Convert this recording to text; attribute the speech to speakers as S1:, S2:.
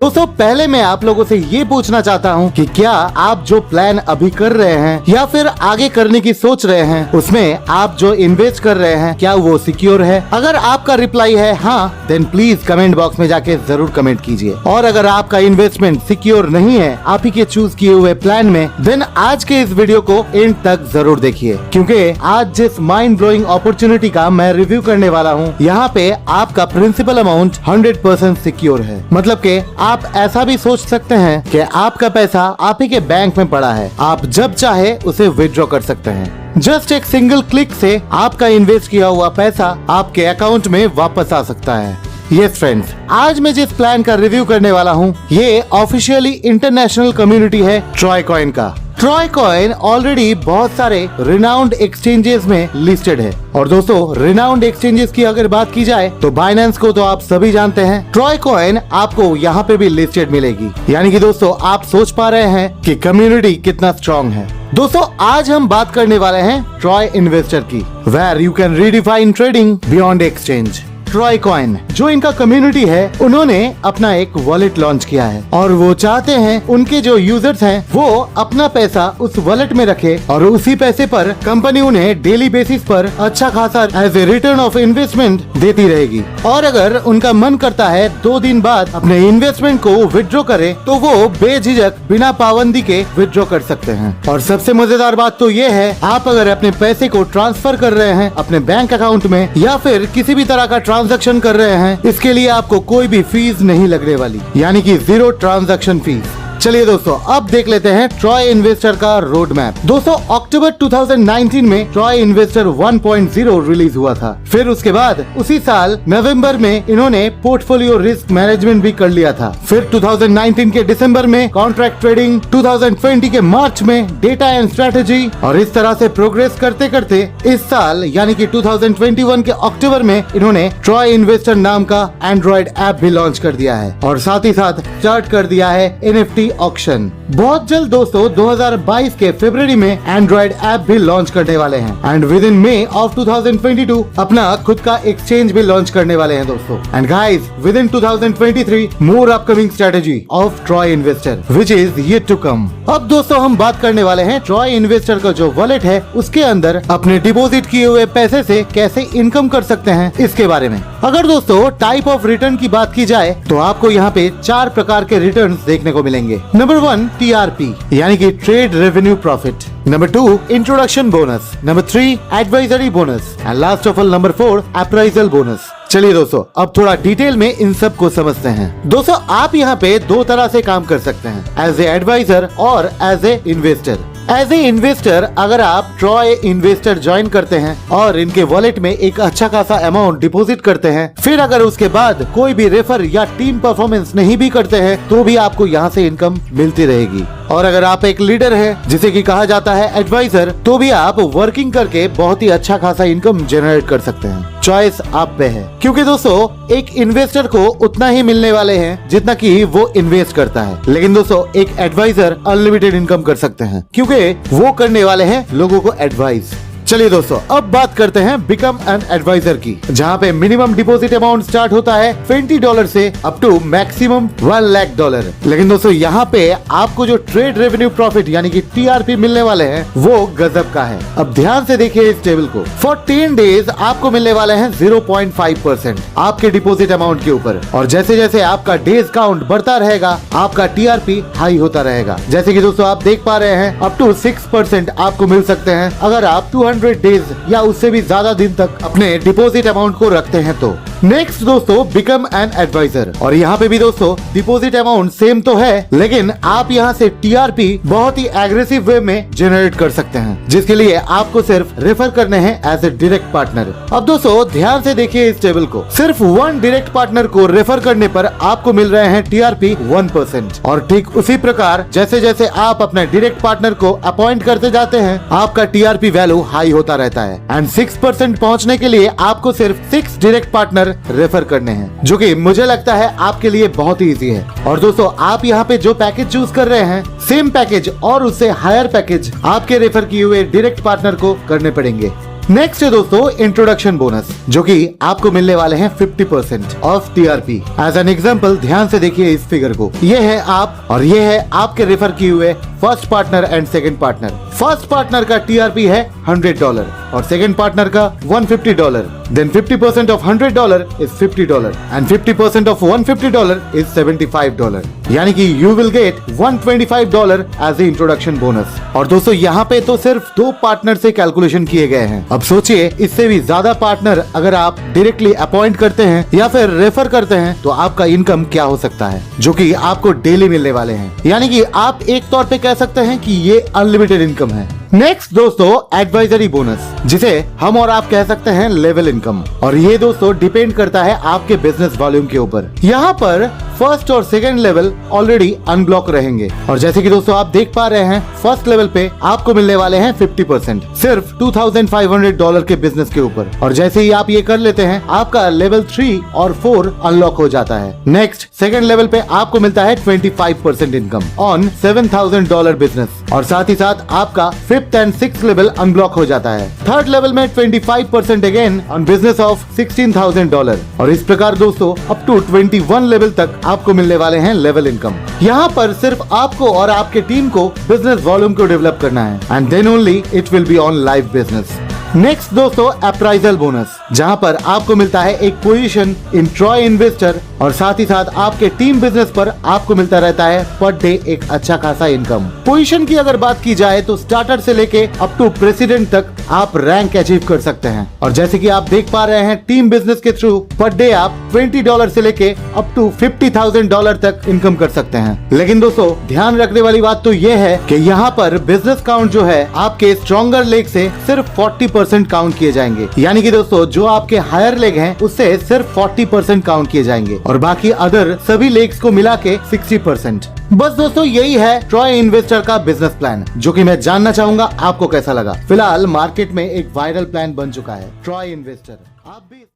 S1: दोस्तों पहले मैं आप लोगों से ये पूछना चाहता हूँ कि क्या आप जो प्लान अभी कर रहे हैं या फिर आगे करने की सोच रहे हैं उसमें आप जो इन्वेस्ट कर रहे हैं क्या वो सिक्योर है। अगर आपका रिप्लाई है हाँ, देन प्लीज कमेंट बॉक्स में जाके जरूर कमेंट कीजिए। और अगर आपका इन्वेस्टमेंट सिक्योर नहीं है आप ही के चूज किए हुए प्लान में, देन आज के इस वीडियो को एंड तक जरूर देखिए, क्योंकि आज जिस माइंड ब्लोइंग अपॉर्चुनिटी का मैं रिव्यू करने वाला हूँ यहाँ पे आपका प्रिंसिपल अमाउंट 100% सिक्योर है। मतलब के आप ऐसा भी सोच सकते हैं कि आपका पैसा आप ही के बैंक में पड़ा है, आप जब चाहे उसे विड्रॉ कर सकते हैं। जस्ट एक सिंगल क्लिक से आपका इन्वेस्ट किया हुआ पैसा आपके अकाउंट में वापस आ सकता है। यस फ्रेंड्स, आज मैं जिस प्लान का रिव्यू करने वाला हूँ ये ऑफिशियली इंटरनेशनल कम्युनिटी है ट्रॉय कॉइन का। ट्रॉय कॉइन ऑलरेडी बहुत सारे रिनाउंड एक्सचेंजेस में लिस्टेड है। और दोस्तों रिनाउंड एक्सचेंजेस की अगर बात की जाए तो बाइनेंस को तो आप सभी जानते हैं। ट्रॉय कॉइन आपको यहाँ पे भी लिस्टेड मिलेगी। यानी कि दोस्तों आप सोच पा रहे हैं कि कम्युनिटी कितना स्ट्रॉन्ग है। दोस्तों आज हम बात करने वाले हैं ट्रॉय इन्वेस्टर की, where you can redefine trading beyond exchange. Troy coin जो इनका कम्युनिटी है उन्होंने अपना एक वॉलेट लॉन्च किया है और वो चाहते हैं उनके जो यूजर्स हैं वो अपना पैसा उस वॉलेट में रखे और उसी पैसे पर कंपनी उन्हें डेली बेसिस पर अच्छा खासा as a return of investment देती रहेगी। और अगर उनका मन करता है 2 दिन बाद अपने इन्वेस्टमेंट को विड्रॉ करे तो वो बेझिझक बिना पाबंदी के विड्रॉ कर सकते हैं। और सबसे मजेदार बात तो ये है, आप अगर अपने पैसे को ट्रांसफर कर रहे हैं अपने बैंक अकाउंट में या फिर किसी भी तरह का ट्रांजैक्शन कर रहे हैं, इसके लिए आपको कोई भी फीस नहीं लगने वाली, यानी कि 0 ट्रांजैक्शन फीस। चलिए दोस्तों अब देख लेते हैं ट्रॉय इन्वेस्टर का रोड मैप। दोस्तों अक्टूबर 2019 में ट्रॉय इन्वेस्टर 1.0 रिलीज हुआ था। फिर उसके बाद उसी साल नवंबर में इन्होंने पोर्टफोलियो रिस्क मैनेजमेंट भी कर लिया था। फिर 2019 के दिसंबर में कॉन्ट्रैक्ट ट्रेडिंग, 2020 के मार्च में डेटा एंड स्ट्रेटेजी, और इस तरह से प्रोग्रेस करते करते इस साल यानी कि 2021 के अक्टूबर में इन्होंने ट्रॉय इन्वेस्टर नाम का एंड्रॉइड ऐप भी लॉन्च कर दिया है और साथ ही साथ स्टार्ट कर दिया है NFT ऑक्शन। बहुत जल्द दोस्तों 2022 के फरवरी में एंड्रॉइड ऐप भी लॉन्च करने वाले हैं and within May of 2022 अपना खुद का एक्सचेंज भी लॉन्च करने वाले हैं दोस्तों। And guys within 2023 more upcoming strategy of Troy investor which is yet to come. अब दोस्तों हम बात करने वाले हैं ट्रॉय इन्वेस्टर का जो वॉलेट है उसके अंदर अपने डिपॉजिट किए हुए पैसे से कैसे इनकम कर सकते हैं इसके बारे में। अगर दोस्तों टाइप ऑफ रिटर्न की बात की जाए तो आपको यहाँ पे 4 प्रकार के रिटर्न देखने को मिलेंगे। नंबर 1 TRP यानी कि trade revenue profit, number 2 introduction bonus, number 3 advisory bonus and last of all number 4 appraisal bonus. चलिए दोस्तों अब थोड़ा डिटेल में इन सब को समझते हैं। दोस्तों आप यहाँ पे 2 तरह से काम कर सकते हैं, एज ए एडवाइजर और as a investor. As a investor अगर आप ट्रॉय इन्वेस्टर ज्वाइन करते हैं और इनके वॉलेट में एक अच्छा खासा अमाउंट डिपॉजिट करते हैं, फिर अगर उसके बाद कोई भी रेफर या टीम परफॉर्मेंस नहीं भी करते हैं तो भी आपको यहाँ से इनकम मिलती रहेगी। और अगर आप एक लीडर है जिसे कि कहा जाता है एडवाइजर, तो भी आप वर्किंग करके बहुत ही अच्छा खासा इनकम जनरेट कर सकते हैं। चॉइस आप पे है, क्योंकि दोस्तों एक इन्वेस्टर को उतना ही मिलने वाले हैं जितना कि वो इन्वेस्ट करता है, लेकिन दोस्तों एक एडवाइजर अनलिमिटेड इनकम कर सकते हैं क्योंकि वो करने वाले हैं लोगों को एडवाइस। चलिए दोस्तों अब बात करते हैं बिकम एन एडवाइजर की, जहाँ पे मिनिमम डिपॉजिट अमाउंट स्टार्ट होता है $20 से अप टू मैक्सिमम $1 लाख। लेकिन दोस्तों यहाँ पे आपको जो ट्रेड रेवेन्यू प्रॉफिट यानी कि TRP मिलने वाले हैं वो गजब का है। अब ध्यान से देखिए इस टेबल को। फॉर 10 डेज आपको मिलने वाले हैं 0.5% आपके डिपॉजिट अमाउंट के ऊपर, और जैसे जैसे आपका डेज काउंट बढ़ता रहेगा आपका TRP हाई होता रहेगा। जैसे कि दोस्तों आप देख पा रहे हैं अप टू 6% आपको मिल सकते हैं अगर आप 200 डेज या उससे भी ज्यादा दिन तक अपने डिपॉजिट अमाउंट को रखते हैं तो। नेक्स्ट दोस्तों बिकम एन एडवाइजर, और यहाँ पे भी दोस्तों डिपॉजिट अमाउंट सेम तो है लेकिन आप यहाँ से TRP बहुत ही एग्रेसिव वे में जनरेट कर सकते हैं, जिसके लिए आपको सिर्फ रेफर करने हैं एज ए डायरेक्ट पार्टनर। अब दोस्तों ध्यान से देखिए इस टेबल को। सिर्फ 1 डायरेक्ट पार्टनर को रेफर करने पर आपको मिल रहे हैं TRP 1%, और ठीक उसी प्रकार जैसे जैसे आप अपने डायरेक्ट पार्टनर को अपॉइंट करते जाते हैं आपका TRP वैल्यू हाई होता रहता है। एंड 6% पहुंचने के लिए आपको सिर्फ 6 डायरेक्ट पार्टनर रेफर करने हैं, जो कि मुझे लगता है आपके लिए बहुत ही इजी है। और दोस्तों आप यहाँ पे जो पैकेज चूज कर रहे हैं सेम पैकेज और उससे हायर पैकेज आपके रेफर किए हुए डायरेक्ट पार्टनर को करने पड़ेंगे। नेक्स्ट है दोस्तों इंट्रोडक्शन बोनस, जो कि आपको मिलने वाले हैं 50% of TRP. As an example ध्यान से देखिए इस फिगर को। ये है आप और ये है आपके रेफर किए हुए first partner and second partner. First partner का टीआरपी है $100 और सेकंड पार्टनर का $150। Then 50% of $100 is $50 and 50% of $150 is $75। यानी कि you will get $125 as a introduction bonus. और दोस्तों यहाँ पे तो सिर्फ 2 पार्टनर से कैलकुलेशन किए गए हैं। अब सोचिए इससे भी ज्यादा पार्टनर अगर आप डायरेक्टली अपॉइंट करते हैं या फिर रेफर करते हैं तो आपका इनकम क्या हो सकता है, जो कि आपको डेली मिलने वाले हैं। यानी कि आप एक तौर पे कह सकते हैं कि ये अनलिमिटेड इनकम है। नेक्स्ट दोस्तों एडवाइजरी बोनस, जिसे हम और आप कह सकते हैं लेवल इनकम। और ये दोस्तों डिपेंड करता है आपके बिजनेस वॉल्यूम के ऊपर। यहाँ पर फर्स्ट और सेकंड लेवल ऑलरेडी अनब्लॉक रहेंगे और जैसे कि दोस्तों आप देख पा रहे हैं फर्स्ट लेवल पे आपको मिलने वाले हैं 50% सिर्फ $2,500 के बिजनेस के ऊपर। और जैसे ही आप ये कर लेते हैं आपका लेवल 3 और 4 अनलॉक हो जाता है। नेक्स्ट सेकंड लेवल पे आपको मिलता है 25% इनकम ऑन $7,000 बिजनेस और साथ ही साथ आपका 5th and 6th level unblock हो जाता है। थर्ड लेवल में 25% अगेन ऑन बिजनेस ऑफ $16,000 और इस प्रकार दोस्तों अप टू 21 लेवल तक आपको मिलने वाले हैं लेवल इनकम। यहाँ पर सिर्फ आपको और आपके टीम को बिजनेस वॉल्यूम को डेवलप करना है and then only it will be on live business. Next दोस्तों अप्राइजल बोनस, जहाँ पर आपको मिलता है एक पोजीशन इन ट्रॉय इन्वेस्टर और साथ ही साथ आपके टीम बिजनेस पर आपको मिलता रहता है पर डे एक अच्छा खासा इनकम। पोजीशन की अगर बात की जाए तो स्टार्टर से लेके अप टू प्रेसिडेंट तक आप रैंक अचीव कर सकते हैं। और जैसे कि आप देख पा रहे हैं टीम बिजनेस के थ्रू पर डे आप $20 से लेके अप टू $50,000 तक इनकम कर सकते हैं। लेकिन दोस्तों ध्यान रखने वाली बात तो ये है कि यहाँ पर बिजनेस काउंट जो है आपके स्ट्रॉन्गर लेग से सिर्फ 40% काउंट किए जाएंगे। यानी कि दोस्तों जो आपके हायर लेग हैं उससे सिर्फ 40% काउंट किए जाएंगे और बाकी अदर सभी लेग्स को मिला के 60%। बस दोस्तों यही है ट्रॉय इन्वेस्टर का बिजनेस प्लान, जो कि मैं जानना चाहूंगा आपको कैसा लगा। फिलहाल मार्केट में एक वायरल प्लान बन चुका है ट्रॉय इन्वेस्टर। आप भी